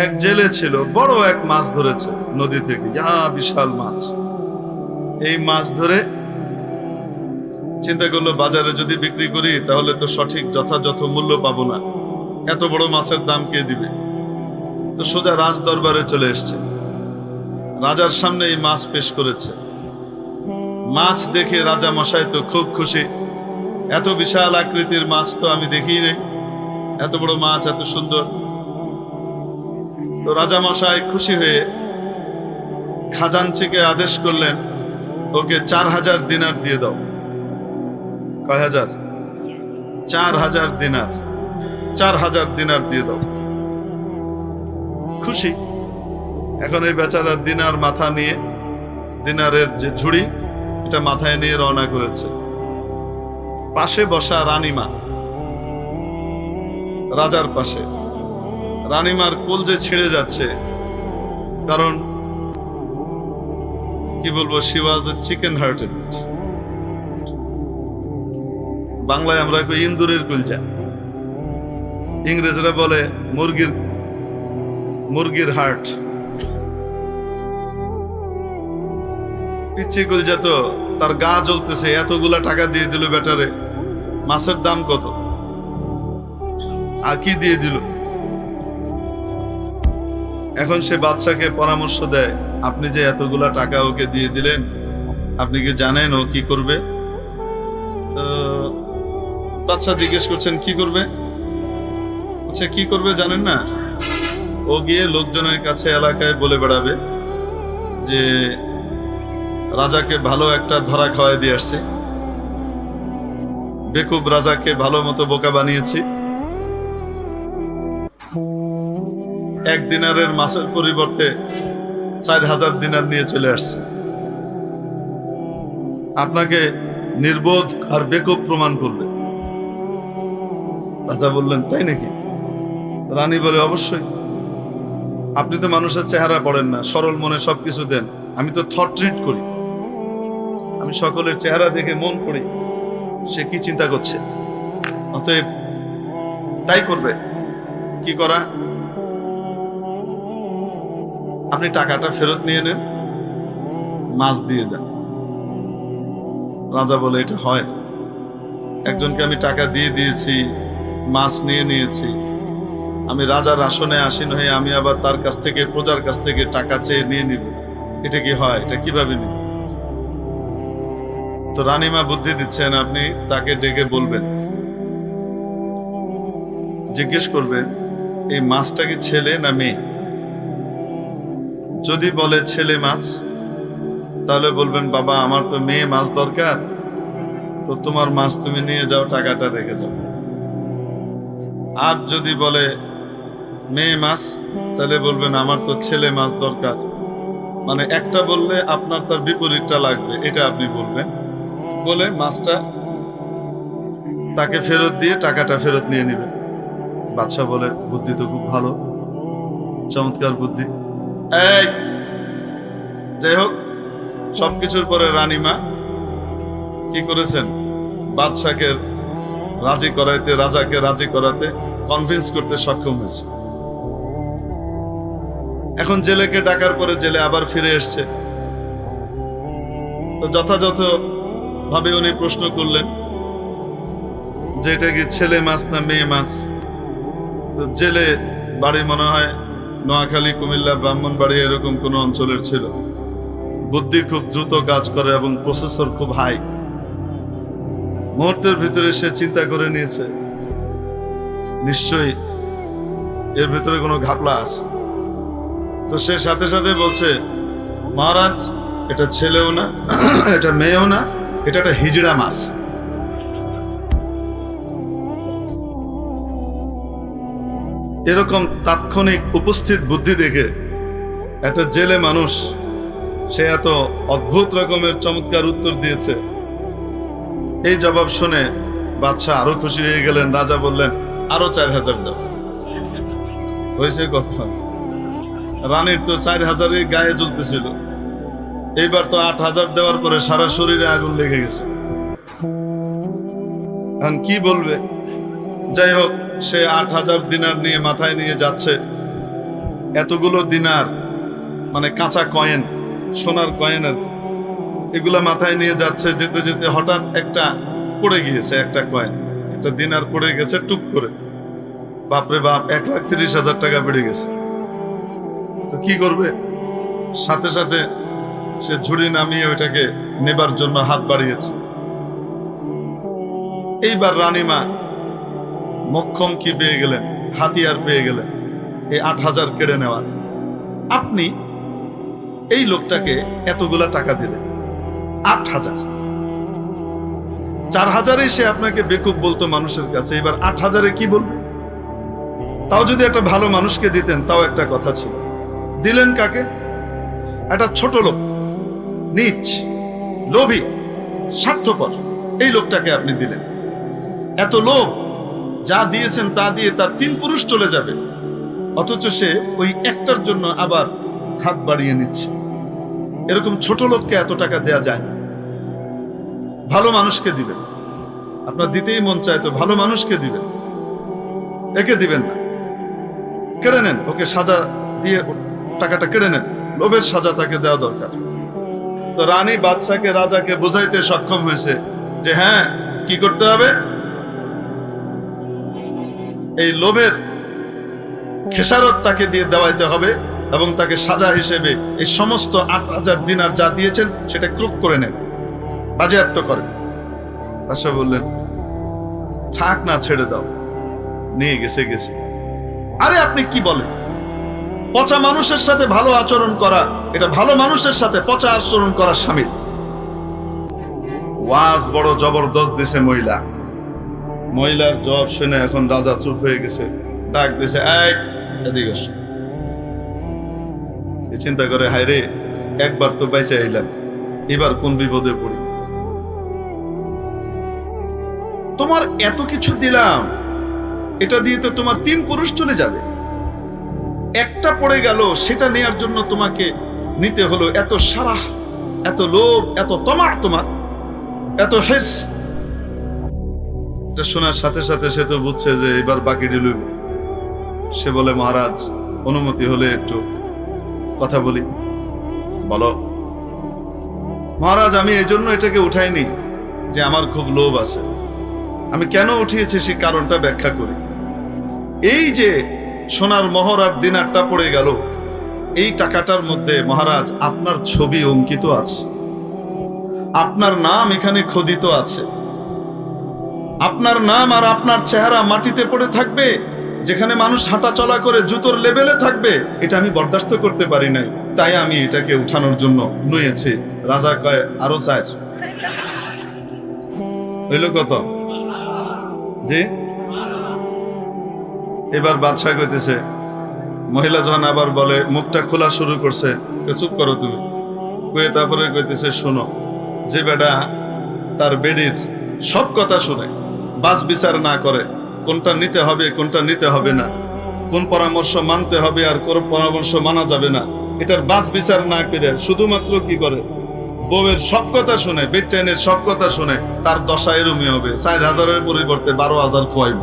এক জেলে ছিল, বড় এক মাছ ধরেছে নদী থেকে, বিশাল মাছ। এই মাছ ধরে চিন্তা করলো বাজারে যদি বিক্রি করি তাহলে তো সঠিক যথাযথ মূল্য পাবো না, এত বড় মাছের দাম কে দিবে। তো সোজা রাজ দরবারে চলে এসছে, রাজার সামনে এই মাছ পেশ করেছে। মাছ দেখে রাজা মশাই তো খুব খুশি, এত বিশাল আকৃতির মাছ তো আমি দেখিই নাই, এত বড় মাছ, এত সুন্দর। তো রাজা মশাই খুশি হয়ে খাজানচিকে আদেশ করলেন, ওকে 4000 দিনার দিয়ে দাও। কয় হাজার? 4000 দিনার। 4000 দিনার দিয়ে দাও। খুশি। এখন এই বেচারা দিনার মাথা নিয়ে, দিনারের যে ঝুড়ি এটা মাথায় নিয়ে রওনা করেছে। পাশে বসা রানীমা, রাজার পাশে। রানীমার কলজে ছিঁড়ে যাচ্ছে, কারণ কি বলবো, she was A chicken hearted. বাংলায় আমরা কই ইন্দুরের কলজা, ইংরেজরা বলে মুরগির হার্ট। পিচ্ছি কলজা তো, তার গা জ্বলতেছে, এতগুলা টাকা দিয়ে দিল বেটারে, মাছের দাম কত, আর কি দিয়ে দিল। এখন সে বাদশাকে পরামর্শ দেয়, আপনি যে এতগুলা টাকা ওকে দিয়ে দিলেন, আপনি কি জানেন ও কি করবে? বাদশা জিজ্ঞেস করছেন কি করবে? আচ্ছা, কি করবে জানেন না? ও গিয়ে লোকজনের কাছে এলাকায় বলে বেড়াবে যে রাজাকে ভালো একটা ধরা খাওয়াই দিয়ে আসছে, বেকুব রাজাকে ভালো মতো বোকা বানিয়েছি, 1 দিনারের মাছের পরিবর্তে 4000 দিনার নিয়ে চলে আসছে, আপনাকে নির্বোধ আর বেকুব প্রমাণ করবে। রাজা বললেন, তাই নাকি? রানী বলে, অবশ্যই। আপনি তো মানুষের চেহারা পড়েন না, সরল মনে সবকিছু দেন, আমি তো থট ট্রিট করি, আমি সকলের চেহারা দেখে মন পড়ি সে কি চিন্তা করছে, অতএব তাই করবে। কি করা? আপনি টাকাটা ফেরত নিয়ে নেন, মাছ দিয়ে দেন। রাজা বলে, এটা হয়? একজনকে আমি টাকা দিয়ে দিয়েছি, মাছ নিয়ে নিয়েছি, আমি রাজার আসনে আসীন হয়ে আমি আবার তার কাছ থেকে, প্রজার কাছ থেকে টাকা চেয়ে নিয়ে নিব? এটা কি হয়? এটা কিভাবে নিব? তো রানীমা বুদ্ধি দিচ্ছেন, আপনি তাকে ডেকে বলবেন, জিজ্ঞেস করবেন এই মাছটা কি ছেলে না মেয়ে। যদি বলে ছেলে মাছ, তাহলে বলবেন, বাবা আমার তো মেয়ে মাছ দরকার, তো তোমার মাছ তুমি নিয়ে যাও, টাকাটা রেখে যাও। আর যদি বলে মেয়ে মাছ, তাহলে বলবেন আমার তো ছেলে মাছ দরকার। মানে একটা বললে আপনার তার বিপরীতটা লাগবে, এটা আপনি বলবেন, বলে মাছটা তাকে ফেরত দিয়ে টাকাটা ফেরত নিয়ে নেবেন। বাদশা বলে, বুদ্ধি তো খুব ভালো, চমৎকার বুদ্ধি। এই যাই হোক, সবকিছুর পরে রানীমা কি করেছেন, বাদশাকে রাজি করাইতে, রাজাকে রাজি করাতে, কনভিন্স করতে সক্ষম হয়েছে। এখন জেলেকে ডাকার পরে জেলে আবার ফিরে এসছে। তো যথাযথ ভাবে উনি প্রশ্ন করলেন যে এটা কি ছেলে মাছ না মেয়ে মাছ। তো জেলে বাড়ি মনে হয় নোয়াখালী, কুমিল্লা, ব্রাহ্মণবাড়ি এরকম কোন অঞ্চলের ছিল। বুদ্ধি খুব দ্রুত কাজ করে এবং প্রসেসর খুব হাই। মুহূর্তের ভিতরে সে চিন্তা করে নিয়েছে, নিশ্চয়ই এর ভিতরে কোনো ঘাপলা আছে। তো সে সাথে সাথে বলছে, মহারাজ এটা ছেলেও না, এটা মেয়েও না, এটা একটা হিজড়া মাছ। এরকম তাৎক্ষণিক উপস্থিত বুদ্ধি দেখে একটা জেলে মানুষ, সে এত অদ্ভুত রকমের চমৎকার উত্তর দিয়েছে। এই জবাব শুনে বাদশাহ আরো খুশি হয়ে গেলেন। রাজা বললেন, আরো 4000 দাও। হয়েছে কথা, রানীর তো 4000 গায়ে জ্বলতেছিল, এইবার তো 8000 দেওয়ার পরে সারা শরীরে আগুন লেগে গেছে। এখন কি বলবে? যাই হোক, সে 8000 দিনার নিয়ে মাথায় নিয়ে যাচ্ছে। এতগুলো দিনার, মানে কাঁচা কয়েন, সোনার কয়েনের, এগুলা মাথায় নিয়ে যাচ্ছে। যেতে যেতে হঠাৎ একটা পড়ে গিয়েছে, একটা কয়েন, একটা দিনার পড়ে গেছে টুক করে। বাপরে বাপ, 1,30,000 টাকা বেড়ে গেছে। তো কি করবে? সাথে সাথে সে ঝুড়ি নামিয়ে ওইটাকে নেবার জন্য হাত বাড়িয়েছে। এইবার রানীমা মক্ষম কি পেয়ে গেলেন, হাতিয়ার পেয়ে গেলেন, এই 8,000 কেড়ে নেওয়ার। আপনি এই লোকটাকে এতগুলা টাকা দিলেন, 8,000, 4,000-এ সে আপনাকে বেকুব বলতো মানুষের কাছে, এবার 8,000-এ কি বলবে? তাও যদি একটা ভালো মানুষকে দিতেন তাও একটা কথা ছিল। দিলেন কাকে? একটা ছোট লোক, নীচ, লোভী, স্বার্থপর, এই লোকটাকে আপনি দিলেন। এত লোভ, যা দিয়েছেন তা দিয়ে তার 3 পুরুষ চলে যাবে, অথচ সে ওই একটার জন্য আবার হাত বাড়িয়ে নিচ্ছে। এরকম ছোট লোককে এত টাকা দেয়া যায় না। ভালো মানুষকে দিবেন। আপনার দিতেই মন চায় তো ভালো মানুষকে দিবেন, একে দিবেন না। কেড়ে নেন, ওকে সাজা দিয়ে টাকাটা কেড়ে নেন, লোভের সাজা তাকে দেওয়া দরকার। তো রানী বাদশাকে, রাজাকে বোঝাইতে সক্ষম হয়েছে যে হ্যাঁ, কি করতে হবে? এই লোভের খেসারত তাকে দিয়ে দেওয়াইতে হবে এবং তাকে সাজা হিসেবে এই সমস্ত 8,000 দিনার যা দিয়েছেন সেটা ক্রোধ করে নেন, বাজেয়াপ্ত করেন। বাদশা বললেন, থাক না, ছেড়ে দাও, নিয়ে গেছে গেছে। আরে আপনি কি বলেন? পচা মানুষের সাথে ভালো আচরণ করা, এটা ভালো মানুষের সাথে পচা আচরণ করার শামিল। ওয়াজ বড় জবরদস্ত দিছে মহিলা। মহিলার জবাব শুনে এখন রাজা চুপ হয়ে গেছে। ডাক দিছে, এদিকে এসো। চিন্তা করে, হায় রে, একবার তো বাইচে আইলাম, এবার কোন বিপদে পড়ি। তোমার এত কিছু দিলাম, এটা দিয়ে তো তোমার 3 পুরুষ চলে যাবে, একটা পড়ে গেল, সেটা নেয়ার জন্য তোমাকে নিতে হলো এত সারাহ, এত লোভ, এত তমা, তোমার এত হিরস। এটা শোনার সাথে সাথে সে তো বুঝছে যে এবার বাকি ডিলুই। সে বলে, মহারাজ, অনুমতি হলে একটু কথা বলি। বলো। মহারাজ, আমি এই জন্য এটাকে উঠাইনি যে আমার খুব লোভ আছে। আমি কেন উঠিয়েছি সেই কারণটা ব্যাখ্যা করি। এই যে সোনার মোহর আর দিনারটা পড়ে গেল, এই টাকাটার মধ্যে মহারাজ আপনার ছবি অঙ্কিত আছে, আপনার নাম এখানে খোদিত আছে। আপনার নাম আর আপনার চেহারা মাটিতে পড়ে থাকবে, যেখানে মানুষ হাঁটা চলা করে জুতোর লেভেলে থাকবে। এটা আমি বরদাস্ত করতে পারি নাই, তাই আমি এটাকে উঠানোর জন্য নুয়েছি। রাজা কয়, আরো চাই। হইল কত? জি। এবার বাদশা কইতেছে, মহিলা যখন আবার বলে, মুখটা খোলা শুরু করছে, চুপ করো তুমি। কয়ে তারপরে কইতেছে, শোনো, যে বেটা তার বেডির সব কথা শুনে, বাজ বিচার না করে, কোনটা নিতে হবে কোনটা নিতে হবে না, কোন পরামর্শ মানতে হবে আর কোন পরামর্শ মানা যাবে না, এটার বাজ বিচার না করে শুধুমাত্র কি করে, বউয়ের সব কথা শুনে, বেডটাইনের সব কথা শুনে, তার দশা এরমই হবে। 4,000-এর পরিবর্তে 12,000 খোয়াইব।